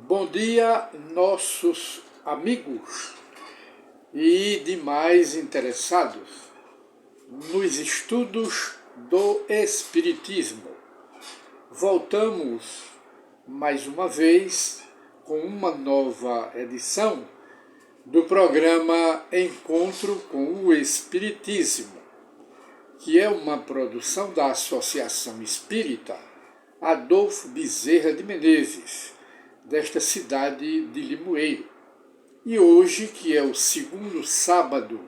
Bom dia, nossos amigos e demais interessados nos estudos do Espiritismo. Voltamos mais uma vez com uma nova edição do programa Encontro com o Espiritismo, que é uma produção da Associação Espírita Adolfo Bezerra de Menezes, desta cidade de Limoeiro. E hoje, que é o segundo sábado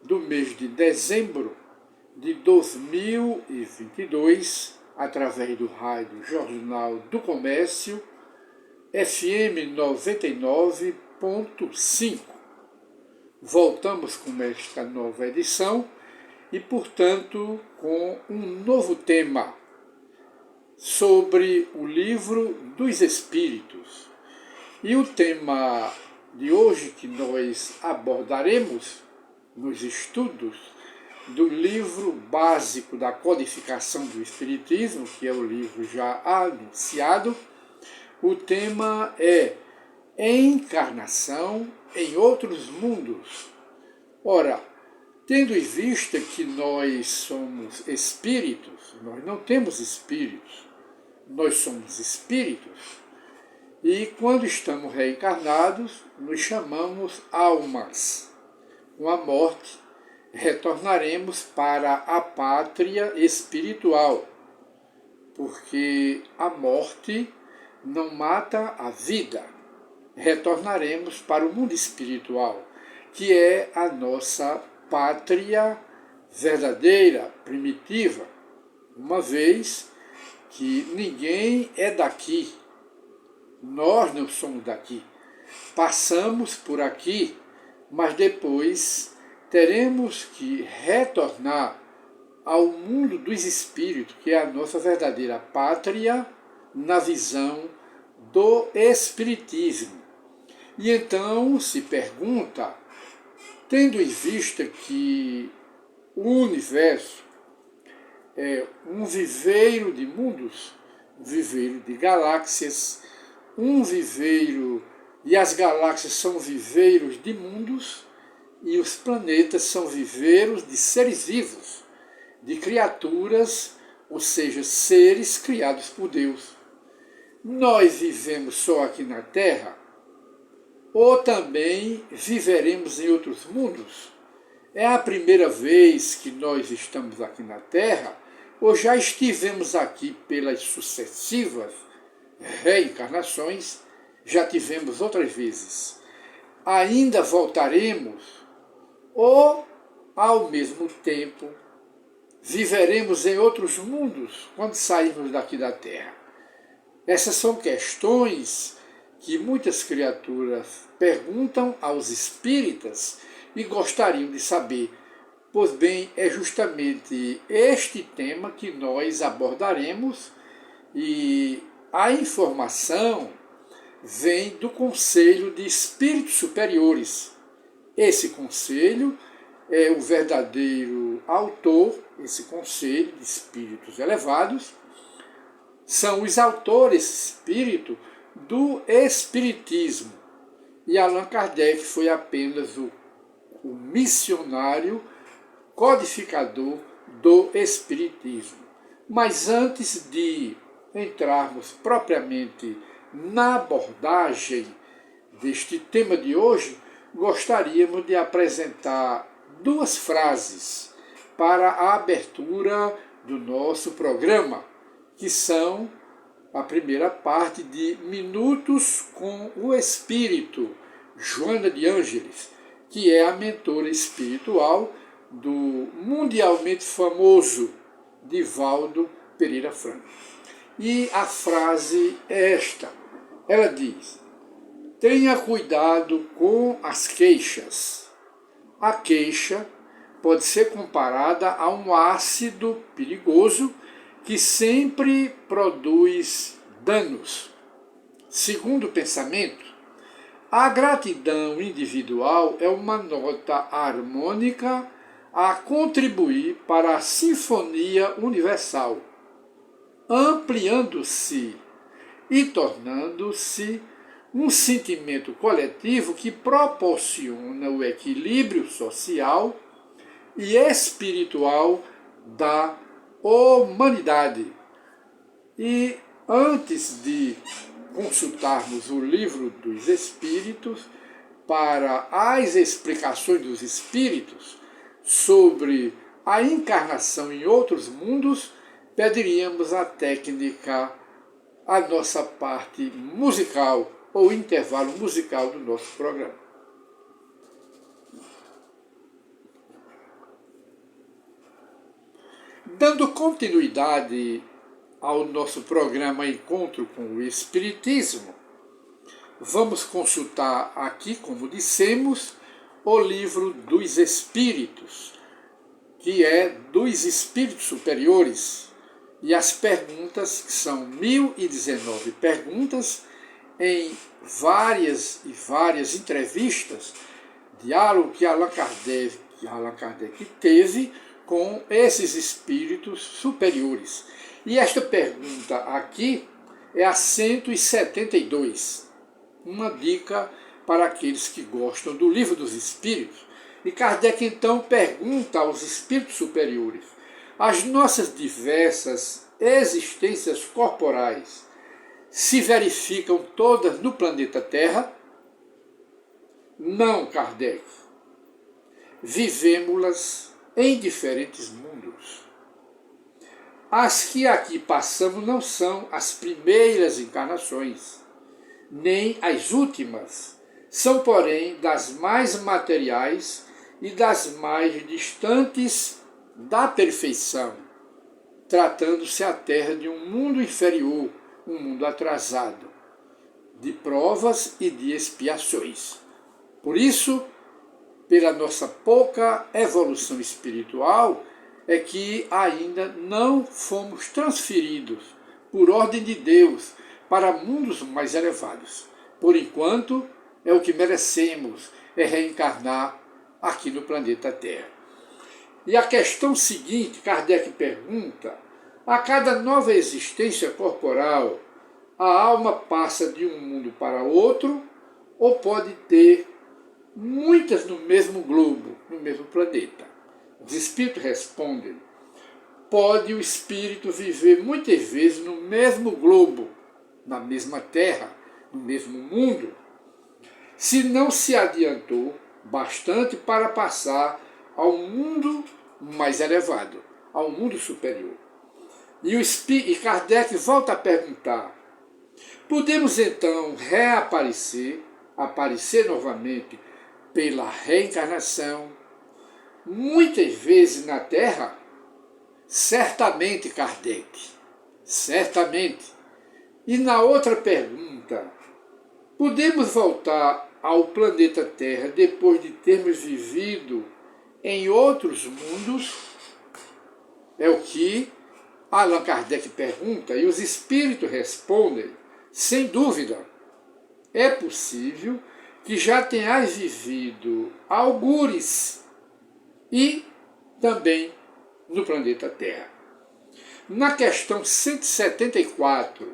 do mês de dezembro de 2022, através do rádio Jornal do Comércio, FM 99.5. Voltamos com esta nova edição e, portanto, com um novo tema sobre o Livro dos Espíritos. E o tema de hoje que nós abordaremos nos estudos do livro básico da codificação do Espiritismo, que é o livro já anunciado, o tema é Encarnação em outros mundos. Ora, tendo em vista que nós somos espíritos, nós não temos espíritos, nós somos espíritos, e quando estamos reencarnados, nos chamamos almas. Com a morte, retornaremos para a pátria espiritual, porque a morte não mata a vida. Retornaremos para o mundo espiritual, que é a nossa pátria verdadeira, primitiva, uma vez que ninguém é daqui. Nós não somos daqui. Passamos por aqui, mas depois teremos que retornar ao mundo dos espíritos, que é a nossa verdadeira pátria, na visão do Espiritismo. E então se pergunta, tendo em vista que o universo é um viveiro de mundos, um viveiro de galáxias, um viveiro, e as galáxias são viveiros de mundos, e os planetas são viveiros de seres vivos, de criaturas, ou seja, seres criados por Deus. Nós vivemos só aqui na Terra, ou também viveremos em outros mundos? É a primeira vez que nós estamos aqui na Terra, ou já estivemos aqui pelas sucessivas reencarnações, já tivemos outras vezes. Ainda voltaremos, ou, ao mesmo tempo, viveremos em outros mundos quando sairmos daqui da Terra? Essas são questões que muitas criaturas perguntam aos espíritas e gostariam de saber. Pois bem, é justamente este tema que nós abordaremos, e a informação vem do Conselho de Espíritos Superiores. Esse conselho é o verdadeiro autor, esse Conselho de Espíritos Elevados, são os autores espírito do Espiritismo. E Allan Kardec foi apenas o missionário codificador do Espiritismo. Mas antes de entrarmos propriamente na abordagem deste tema de hoje, gostaríamos de apresentar duas frases para a abertura do nosso programa, que são a primeira parte de Minutos com o Espírito, Joana de Ângeles, que é a mentora espiritual do mundialmente famoso Divaldo Pereira Franco. E a frase é esta, ela diz: tenha cuidado com as queixas. A queixa pode ser comparada a um ácido perigoso que sempre produz danos. Segundo o pensamento, a gratidão individual é uma nota harmônica a contribuir para a sinfonia universal, ampliando-se e tornando-se um sentimento coletivo que proporciona o equilíbrio social e espiritual da humanidade. E antes de consultarmos o livro dos Espíritos para as explicações dos Espíritos sobre a encarnação em outros mundos, pediríamos a técnica, a nossa parte musical, ou intervalo musical do nosso programa. Dando continuidade ao nosso programa Encontro com o Espiritismo, vamos consultar aqui, como dissemos, o livro dos Espíritos, que é dos Espíritos Superiores, e as perguntas, que são 1019 perguntas, em várias e várias entrevistas, diálogo que Allan Kardec teve com esses espíritos superiores. E esta pergunta aqui é a 172, uma dica para aqueles que gostam do Livro dos Espíritos. E Kardec então pergunta aos espíritos superiores: as nossas diversas existências corporais se verificam todas no planeta Terra? Não, Kardec. Vivemos-las em diferentes mundos. As que aqui passamos não são as primeiras encarnações, nem as últimas. São, porém, das mais materiais e das mais distantes da perfeição, tratando-se a Terra de um mundo inferior, um mundo atrasado, de provas e de expiações. Por isso, pela nossa pouca evolução espiritual, é que ainda não fomos transferidos, por ordem de Deus, para mundos mais elevados. Por enquanto, é o que merecemos, é reencarnar aqui no planeta Terra. E a questão seguinte, Kardec pergunta: a cada nova existência corporal, a alma passa de um mundo para outro, ou pode ter muitas no mesmo globo, no mesmo planeta? Os espíritos respondem: pode o espírito viver muitas vezes no mesmo globo, na mesma terra, no mesmo mundo, se não se adiantou bastante para passar ao mundo mais elevado, ao mundo superior. E Kardec volta a perguntar: podemos então aparecer novamente pela reencarnação, muitas vezes na Terra? Certamente, Kardec, certamente. E na outra pergunta: podemos voltar ao planeta Terra depois de termos vivido em outros mundos? É o que Allan Kardec pergunta, e os espíritos respondem: sem dúvida, é possível que já tenhais vivido algures e também no planeta Terra. Na questão 174,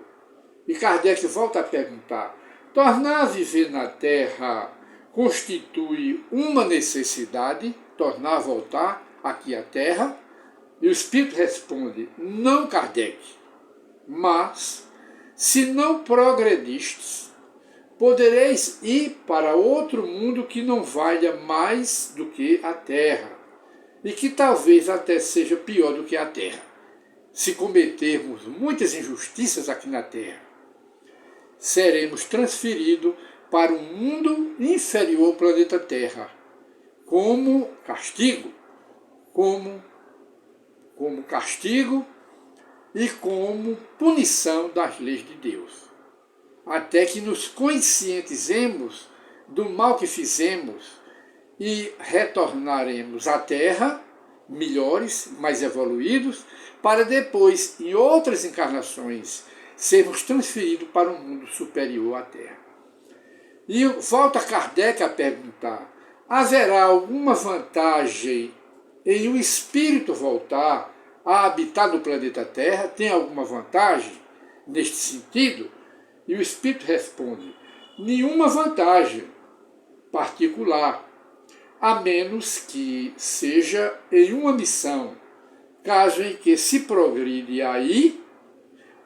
e Kardec volta a perguntar: tornar a viver na Terra constitui uma necessidade, tornar a voltar aqui à Terra? E o Espírito responde: não, Kardec, mas se não progredistes, podereis ir para outro mundo que não valha mais do que a Terra, e que talvez até seja pior do que a Terra, se cometermos muitas injustiças aqui na Terra. Seremos transferidos para um mundo inferior ao planeta Terra, como castigo, como castigo e como punição das leis de Deus, até que nos conscientizemos do mal que fizemos e retornaremos à Terra melhores, mais evoluídos, para depois, em outras encarnações, sermos transferidos para um mundo superior à Terra. E volta Kardec a perguntar: haverá alguma vantagem em o espírito voltar a habitar no planeta Terra? Tem alguma vantagem neste sentido? E o espírito responde: nenhuma vantagem particular, a menos que seja em uma missão, caso em que se progride aí,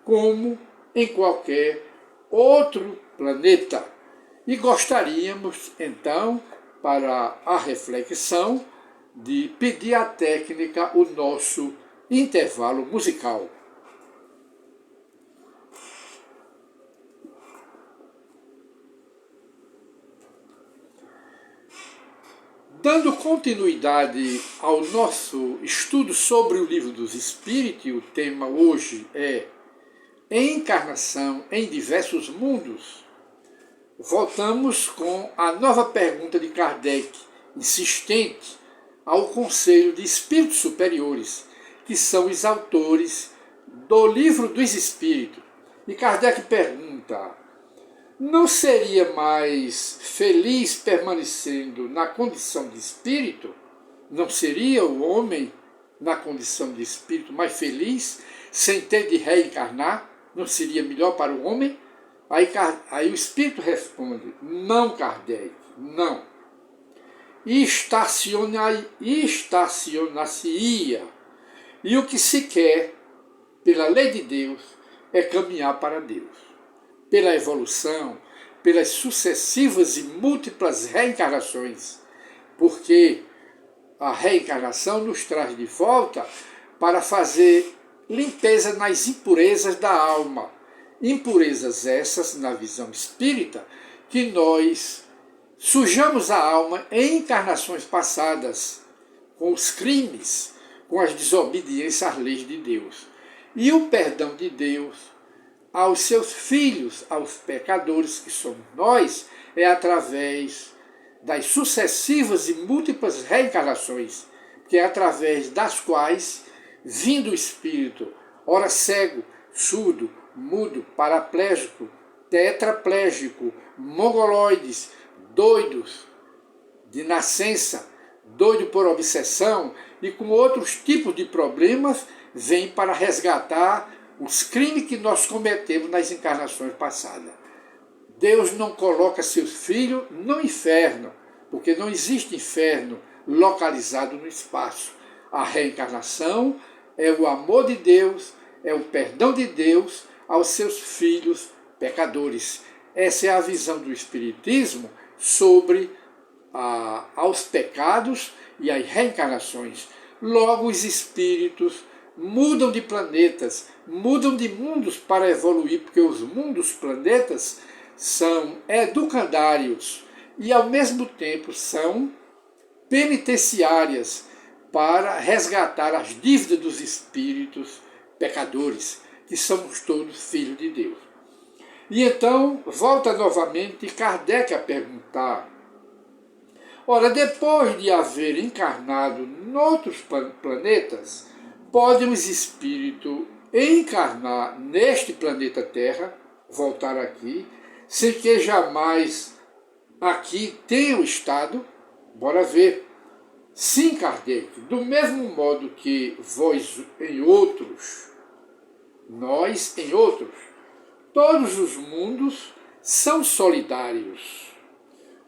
como em qualquer outro planeta. E gostaríamos, então, para a reflexão, de pedir à técnica o nosso intervalo musical. Dando continuidade ao nosso estudo sobre o Livro dos Espíritos, o tema hoje é Encarnação em diversos mundos. Voltamos com a nova pergunta de Kardec, insistente ao Conselho de Espíritos Superiores, que são os autores do Livro dos Espíritos. E Kardec pergunta: não seria mais feliz permanecendo na condição de espírito? Não seria o homem, na condição de espírito, mais feliz, sem ter de reencarnar? Não seria melhor para o homem? Aí o espírito responde: não, Kardec, não. Estacionar-se-ia. E o que se quer, pela lei de Deus, é caminhar para Deus. Pela evolução, pelas sucessivas e múltiplas reencarnações, porque a reencarnação nos traz de volta para fazer limpeza nas impurezas da alma. Impurezas essas, na visão espírita, que nós sujamos a alma em encarnações passadas, com os crimes, com as desobediências às leis de Deus. E o perdão de Deus aos seus filhos, aos pecadores que somos nós, é através das sucessivas e múltiplas reencarnações, que é através das quais, vindo o espírito, ora cego, surdo, mudo, paraplégico, tetraplégico, mongoloides, doidos de nascença, doido por obsessão e com outros tipos de problemas, vem para resgatar os crimes que nós cometemos nas encarnações passadas. Deus não coloca seus filhos no inferno, porque não existe inferno localizado no espaço. A reencarnação é o amor de Deus, é o perdão de Deus aos seus filhos pecadores. Essa é a visão do Espiritismo sobre aos pecados e as reencarnações. Logo, os espíritos mudam de planetas, mudam de mundos para evoluir, porque os mundos, planetas, são educandários e, ao mesmo tempo, são penitenciárias para resgatar as dívidas dos espíritos pecadores, que somos todos filhos de Deus. E então, volta novamente Kardec a perguntar: ora, depois de haver encarnado noutros planetas, podem os espíritos encarnar neste planeta Terra, voltar aqui, sem que jamais aqui tenham estado? Bora ver. Sim, Kardec, do mesmo modo que vós em outros, nós em outros, todos os mundos são solidários.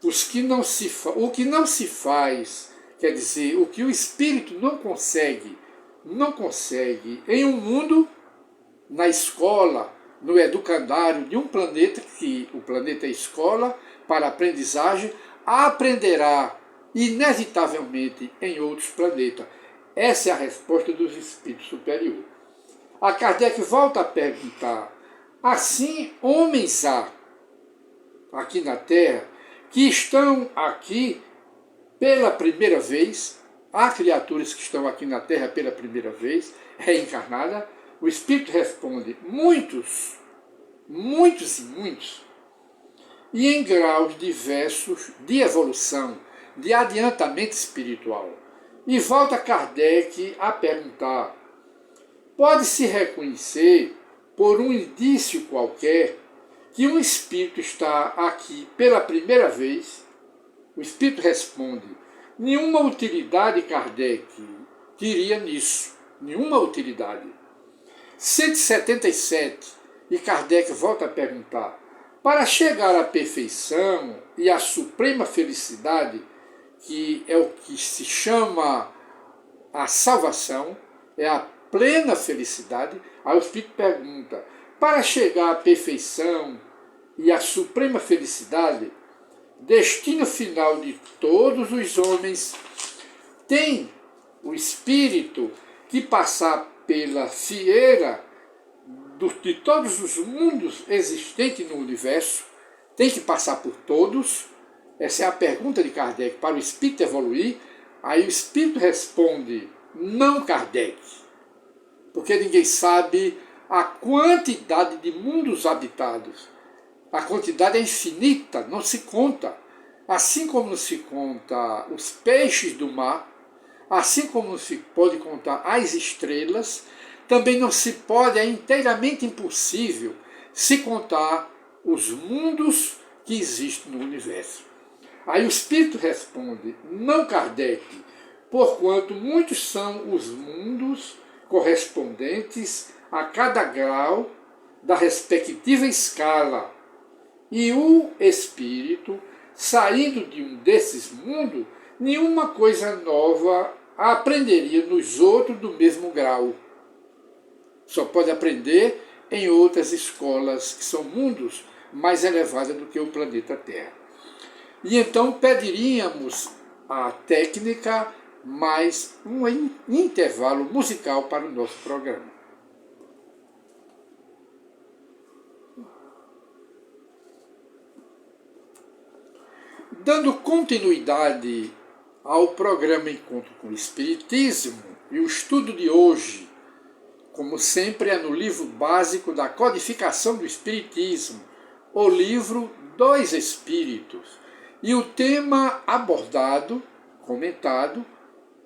O que não se faz, quer dizer, o que o espírito não consegue em um mundo, na escola, no educandário de um planeta, que o planeta é escola para aprendizagem, aprenderá inevitavelmente em outros planetas. Essa é a resposta dos espíritos superiores. A Kardec volta a perguntar: assim, homens há aqui na Terra que estão aqui pela primeira vez? Há criaturas que estão aqui na Terra pela primeira vez, reencarnada? O Espírito responde: muitos, muitos e muitos. E em graus diversos de evolução, de adiantamento espiritual. E volta Kardec a perguntar: pode-se reconhecer, por um indício qualquer, que um espírito está aqui pela primeira vez? O espírito responde: nenhuma utilidade, Kardec, teria nisso. Nenhuma utilidade. 177. E Kardec volta a perguntar: Para chegar à perfeição e à suprema felicidade, que é o que se chama a salvação, é a plena felicidade, aí o Espírito pergunta, para chegar à perfeição e à suprema felicidade, destino final de todos os homens, tem o Espírito que passar pela fieira de todos os mundos existentes no universo, tem que passar por todos. Essa é a pergunta de Kardec para o Espírito evoluir. Aí o Espírito responde, não, Kardec, porque ninguém sabe a quantidade de mundos habitados. A quantidade é infinita, não se conta. Assim como não se conta os peixes do mar, assim como não se pode contar as estrelas, também não se pode, é inteiramente impossível, se contar os mundos que existem no universo. Aí o Espírito responde, não, Kardec, porquanto muitos são os mundos correspondentes a cada grau da respectiva escala, e o Espírito, saindo de um desses mundos, nenhuma coisa nova aprenderia nos outros do mesmo grau. Só pode aprender em outras escolas, que são mundos mais elevados do que o planeta Terra. E então pediríamos a técnica mais um intervalo musical para o nosso programa. Dando continuidade ao programa Encontro com o Espiritismo, e o estudo de hoje, como sempre, é no livro básico da codificação do Espiritismo, o livro dos Espíritos. E o tema abordado, comentado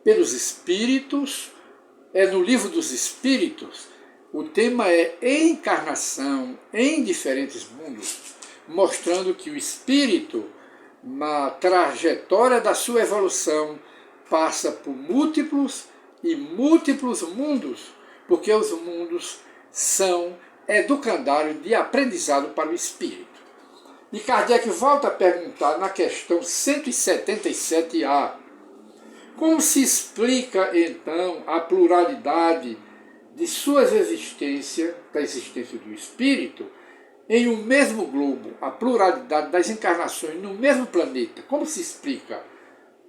pelos Espíritos, é no livro dos Espíritos. O tema é encarnação em diferentes mundos, mostrando que o Espírito, na trajetória da sua evolução, passa por múltiplos e múltiplos mundos, porque os mundos são educandários de aprendizado para o espírito. E Kardec volta a perguntar na questão 177A, como se explica então a pluralidade de suas existências, da existência do espírito, em um mesmo globo, a pluralidade das encarnações no mesmo planeta, como se explica?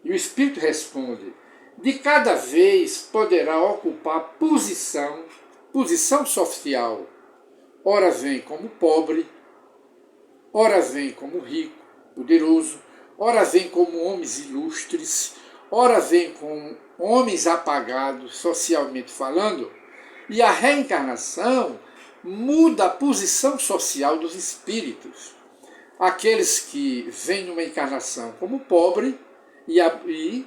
E o Espírito responde, de cada vez poderá ocupar posição social. Ora vem como pobre, ora vem como rico, poderoso, ora vem como homens ilustres, ora vem como homens apagados, socialmente falando, e a reencarnação muda a posição social dos espíritos. Aqueles que vêm numa encarnação como pobre, e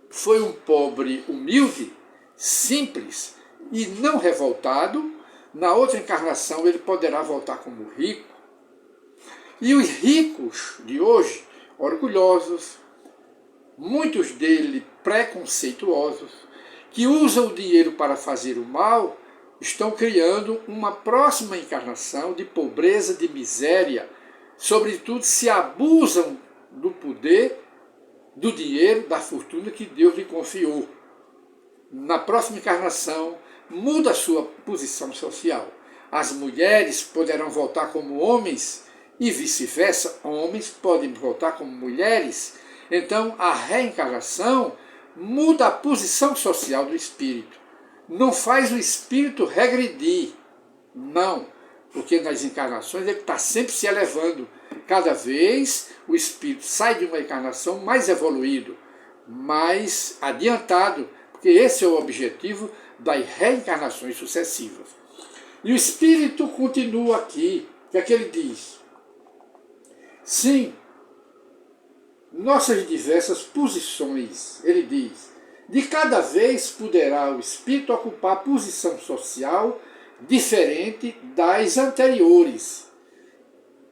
foi um pobre humilde, simples e não revoltado, na outra encarnação ele poderá voltar como rico. E os ricos de hoje, orgulhosos, muitos deles preconceituosos, que usam o dinheiro para fazer o mal, estão criando uma próxima encarnação de pobreza, de miséria, sobretudo se abusam do poder, do dinheiro, da fortuna que Deus lhe confiou. Na próxima encarnação, muda a sua posição social. As mulheres poderão voltar como homens e vice-versa, homens podem voltar como mulheres. Então, a reencarnação muda a posição social do espírito. Não faz o espírito regredir, não, porque nas encarnações ele está sempre se elevando. Cada vez o espírito sai de uma encarnação mais evoluído, mais adiantado, porque esse é o objetivo das reencarnações sucessivas. E o espírito continua aqui, o que é que ele diz? Sim, nossas diversas posições, ele diz, de cada vez poderá o espírito ocupar posição social diferente das anteriores.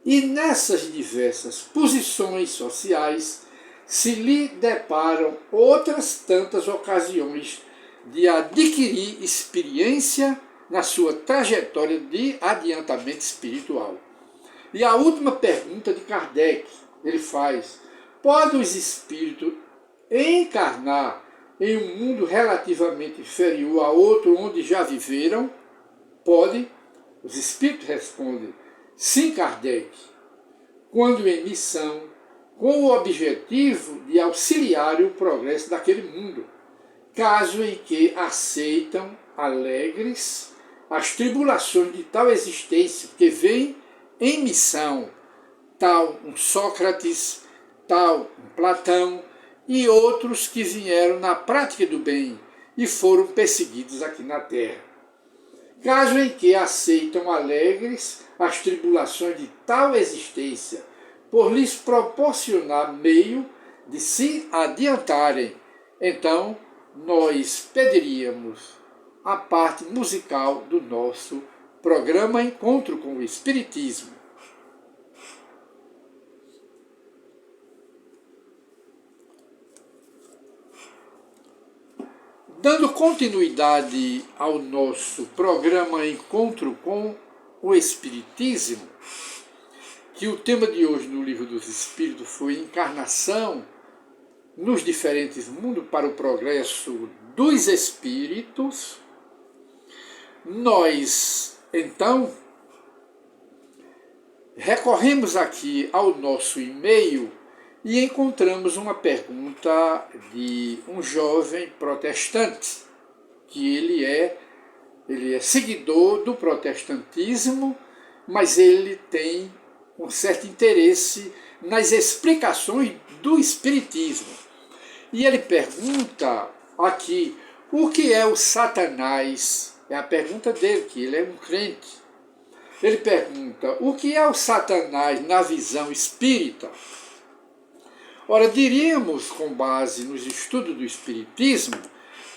E nessas diversas posições sociais se lhe deparam outras tantas ocasiões de adquirir experiência na sua trajetória de adiantamento espiritual. E a última pergunta de Kardec, ele faz: pode os espíritos encarnar em um mundo relativamente inferior a outro onde já viveram? Pode. Os espíritos respondem: sim, Kardec, quando em missão, com o objetivo de auxiliar o progresso daquele mundo, caso em que aceitam alegres as tribulações de tal existência, que vem em missão, tal um Sócrates, tal um Platão e outros que vieram na prática do bem e foram perseguidos aqui na Terra. Caso em que aceitam alegres as tribulações de tal existência, por lhes proporcionar meio de se adiantarem, então nós pediríamos a parte musical do nosso programa Encontro com o Espiritismo. Dando continuidade ao nosso programa Encontro com o Espiritismo, que o tema de hoje no Livro dos Espíritos foi encarnação nos diferentes mundos para o progresso dos espíritos, nós, então, recorremos aqui ao nosso e-mail e encontramos uma pergunta de um jovem protestante, que ele é seguidor do protestantismo, mas ele tem um certo interesse nas explicações do Espiritismo. E ele pergunta aqui: o que é o Satanás? É a pergunta dele, que ele é um crente. Ele pergunta: o que é o Satanás na visão espírita? Ora, diríamos, com base nos estudos do Espiritismo,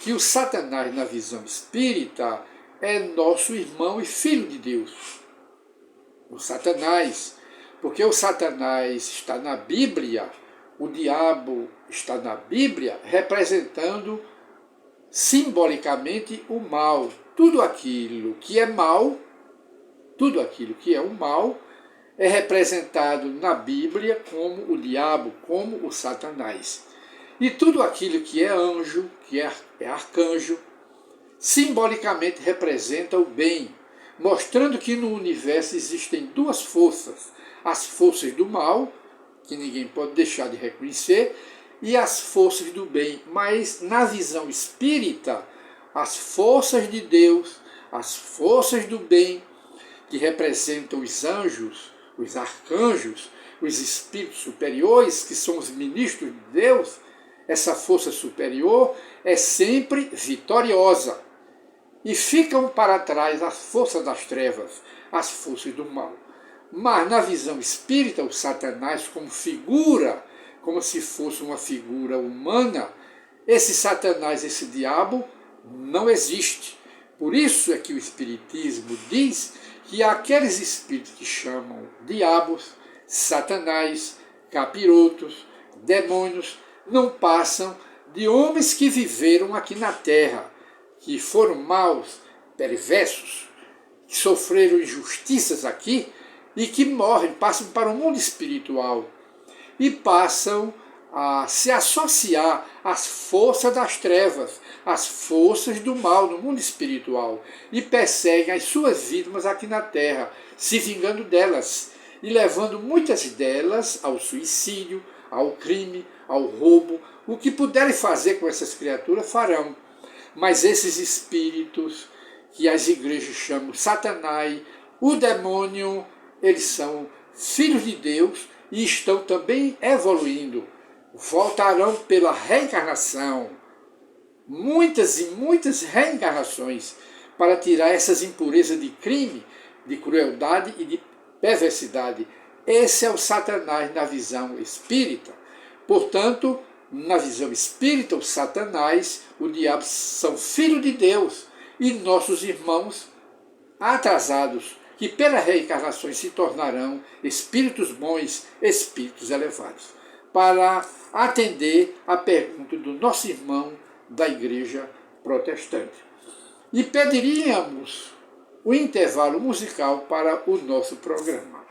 que o Satanás na visão espírita é nosso irmão e filho de Deus. O Satanás, porque o Satanás está na Bíblia, o diabo está na Bíblia, representando simbolicamente o mal. Tudo aquilo que é mal, tudo aquilo que é o mal, é representado na Bíblia como o diabo, como o Satanás. E tudo aquilo que é anjo, que é arcanjo, simbolicamente representa o bem, mostrando que no universo existem duas forças: as forças do mal, que ninguém pode deixar de reconhecer, e as forças do bem. Mas na visão espírita, as forças de Deus, as forças do bem, que representam os anjos, os arcanjos, os espíritos superiores, que são os ministros de Deus, essa força superior é sempre vitoriosa. E ficam para trás as forças das trevas, as forças do mal. Mas na visão espírita, o Satanás como figura, como se fosse uma figura humana, esse Satanás, esse diabo, não existe. Por isso é que o Espiritismo diz que aqueles espíritos que chamam diabos, Satanás, capirotos, demônios, não passam de homens que viveram aqui na Terra, que foram maus, perversos, que sofreram injustiças aqui e que morrem, passam para o mundo espiritual e passam a se associar às forças das trevas, às forças do mal no mundo espiritual, e perseguem as suas vítimas aqui na Terra, se vingando delas e levando muitas delas ao suicídio, ao crime, ao roubo. O que puderem fazer com essas criaturas farão. Mas esses espíritos que as igrejas chamam Satanás, o demônio, eles são filhos de Deus e estão também evoluindo. Voltarão pela reencarnação, muitas e muitas reencarnações, para tirar essas impurezas de crime, de crueldade e de perversidade. Esse é o Satanás na visão espírita. Portanto, na visão espírita, o Satanás, o diabo, são filhos de Deus e nossos irmãos atrasados, que pela reencarnação se tornarão espíritos bons, espíritos elevados. Para atender a pergunta do nosso irmão da Igreja Protestante. E pediríamos o intervalo musical para o nosso programa.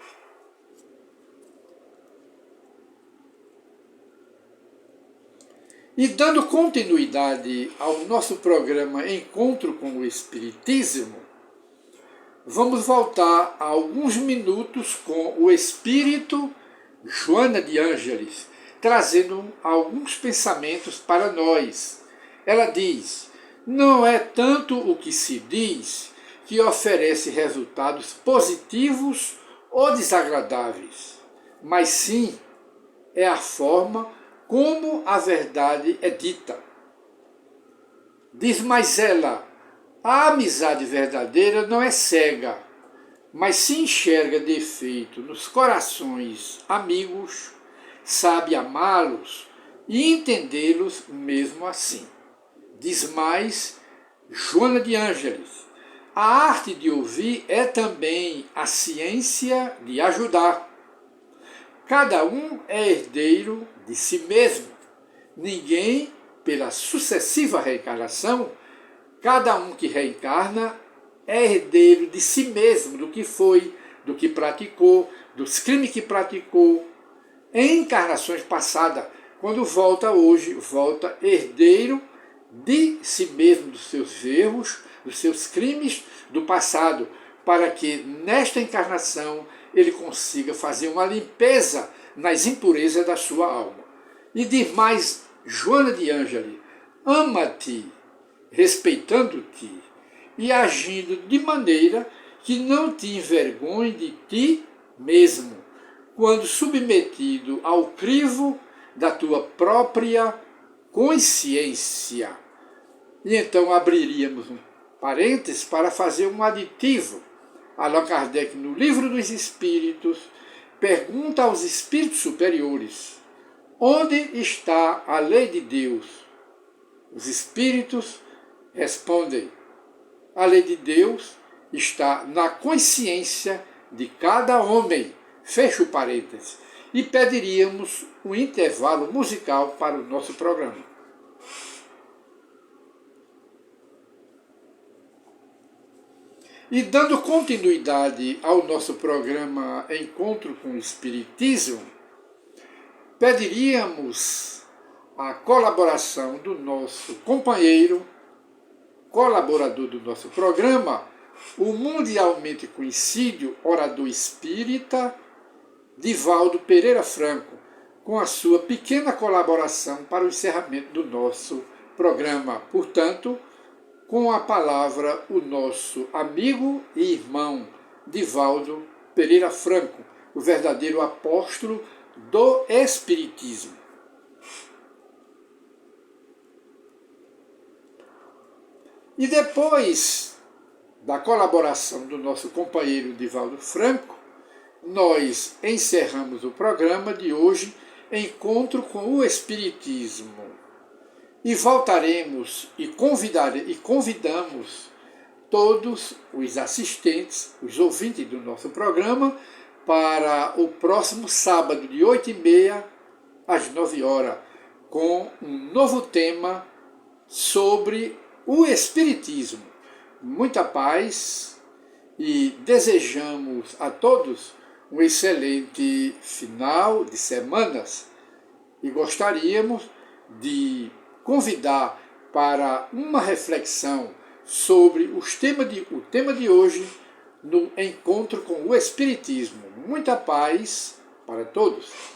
E dando continuidade ao nosso programa Encontro com o Espiritismo, vamos voltar a alguns minutos com o Espírito Joana de Ângeles, trazendo alguns pensamentos para nós. Ela diz: não é tanto o que se diz que oferece resultados positivos ou desagradáveis, mas sim é a forma como a verdade é dita. Diz mais ela: a amizade verdadeira não é cega, mas se enxerga defeito nos corações amigos, sabe amá-los e entendê-los mesmo assim. Diz mais Joana de Ângeles: a arte de ouvir é também a ciência de ajudar. Cada um é herdeiro de si mesmo. Ninguém, pela sucessiva reencarnação, cada um que reencarna é herdeiro de si mesmo, do que foi, do que praticou, dos crimes que praticou em encarnações passadas. Quando volta hoje, volta herdeiro de si mesmo, dos seus erros, dos seus crimes do passado, para que nesta encarnação ele consiga fazer uma limpeza nas impurezas da sua alma. E diz mais Joana de Ângeles: ama-te, respeitando-te e agindo de maneira que não te envergonhe de ti mesmo, quando submetido ao crivo da tua própria consciência. E então abriríamos um parênteses para fazer um aditivo. Allan Kardec, no Livro dos Espíritos, pergunta aos espíritos superiores: onde está a lei de Deus? Os espíritos respondem: a lei de Deus está na consciência de cada homem. Fecha o parênteses. E pediríamos um intervalo musical para o nosso programa. E dando continuidade ao nosso programa Encontro com o Espiritismo, pediríamos a colaboração do nosso companheiro, colaborador do nosso programa, o mundialmente conhecido orador espírita Divaldo Pereira Franco, com a sua pequena colaboração para o encerramento do nosso programa. Portanto, com a palavra, o nosso amigo e irmão Divaldo Pereira Franco, o verdadeiro apóstolo do Espiritismo. E depois da colaboração do nosso companheiro Divaldo Franco, nós encerramos o programa de hoje, Encontro com o Espiritismo. E voltaremos e convidamos todos os assistentes, os ouvintes do nosso programa, para o próximo sábado, de 8h30 às 9h, com um novo tema sobre o Espiritismo. Muita paz e desejamos a todos um excelente final de semanas e gostaríamos de convidar para uma reflexão sobre o tema de hoje no Encontro com o Espiritismo. Muita paz para todos.